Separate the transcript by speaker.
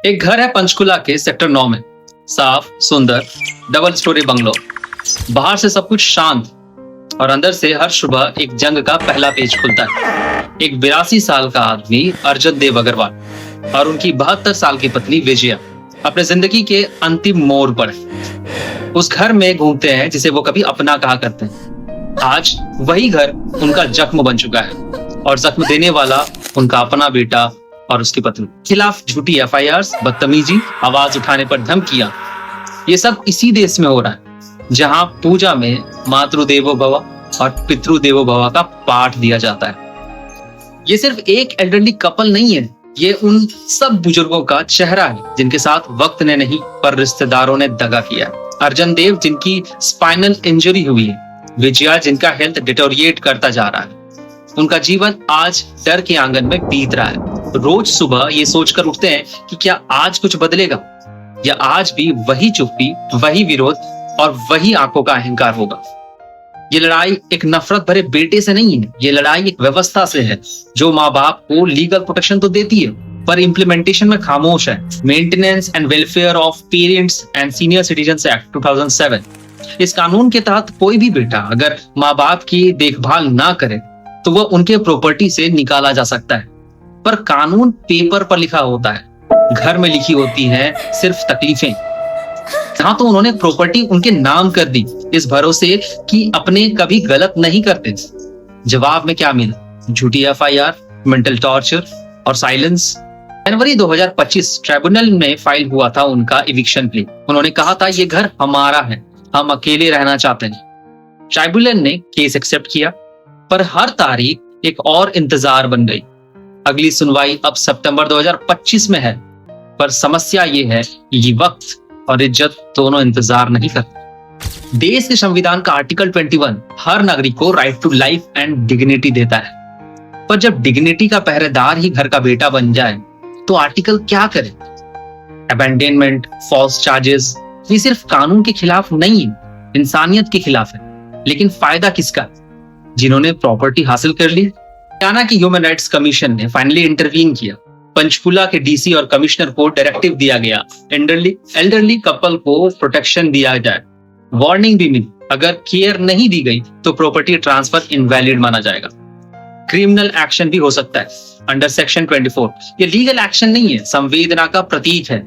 Speaker 1: एक घर है पंचकुला के सेक्टर 9 में। साफ, सुंदर, डबल स्टोरी बंगलो। बाहर से सब कुछ शांत और अंदर से हर सुबह एक जंग का पहला पेज खुलता है। एक 82 साल का आदमी अर्जुन देव अग्रवाल और उनकी 72 साल की पत्नी विजया अपने जिंदगी के अंतिम मोड़ पर उस घर में घूमते हैं जिसे वो कभी अपना कहा करते हैं। आज वही घर उनका जख्म बन चुका है और जख्म देने वाला उनका अपना बेटा और उसकी पत्नी। खिलाफ झूठी एफआईआर, बदतमीजी, आवाज उठाने पर धमकियां, ये सब इसी देश में हो रहा है जहां पूजा में मातृदेवो भव और पितृदेवो भव का पाठ दिया जाता है। ये सिर्फ एक एल्डरली कपल नहीं है, ये उन सब बुजुर्गों का चेहरा है जिनके साथ वक्त ने नहीं पर रिश्तेदारों ने दगा किया। अर्जुन देव जिनकी स्पाइनल इंजरी हुई है, विजया जिनका हेल्थ डिटोरिएट करता जा रहा है, उनका जीवन आज डर के आंगन में बीत रहा है। रोज सुबह ये सोचकर उठते हैं कि क्या आज कुछ बदलेगा या आज भी वही चुप्पी, वही विरोध और वही आंखों का अहंकार होगा। ये लड़ाई एक नफरत भरे बेटे से नहीं है, ये लड़ाई एक व्यवस्था से है जो माँ बाप को लीगल प्रोटेक्शन तो देती है पर इम्प्लीमेंटेशन में खामोश है। Maintenance and welfare of parents and senior citizens act 2007, इस कानून के तहत कोई भी बेटा अगर माँ बाप की देखभाल ना करे तो वह उनके प्रॉपर्टी से निकाला जा सकता है। पर कानून पेपर पर लिखा होता है, घर में लिखी होती हैं सिर्फ तकलीफें। जहां तो उन्होंने प्रॉपर्टी उनके नाम कर दी इस भरोसे कि अपने कभी गलत नहीं करते। जवाब में क्या मिला? झूठी एफआईआर, मेंटल टॉर्चर और साइलेंस। जनवरी 2025 ट्राइब्यूनल में फाइल हुआ था उनका इविक्शन प्ले। उन्होंने कहा था ये घर हमारा है, हम अकेले रहना चाहते हैं। ट्राइब्यूनल ने केस एक्सेप्ट किया पर हर तारीख एक और इंतजार बन गई। अगली सुनवाई अब सितंबर 2025 में है पर समस्या ये है कि वक्त और इज्जत दोनों इंतजार नहीं करते। देश के संविधान का आर्टिकल 21 हर नागरिक को right to life and dignity देता है, पर जब डिग्निटी का पहरेदार ही घर का बेटा बन जाए तो आर्टिकल क्या करे? अबैंडनमेंट, फॉल्स चार्जेस, ये सिर्फ कानून के खिलाफ नहीं है, इंसानियत के खिलाफ है। लेकिन फायदा किसका? जिन्होंने प्रॉपर्टी हासिल कर ली। हरियाणा की ह्यूमन राइट्स कमीशन ने फाइनली इंटरवीन किया। पंचकुला के डीसी और कमिश्नर को डायरेक्टिव दिया गया, एल्डरली कपल को प्रोटेक्शन दिया जाए। वार्निंग भी मिली, अगर केयर नहीं दी गई तो प्रॉपर्टी ट्रांसफर इनवैलिड माना जाएगा। क्रिमिनल एक्शन भी हो सकता है अंडर सेक्शन 24। ये लीगल एक्शन नहीं है, संवेदना का प्रतीक है।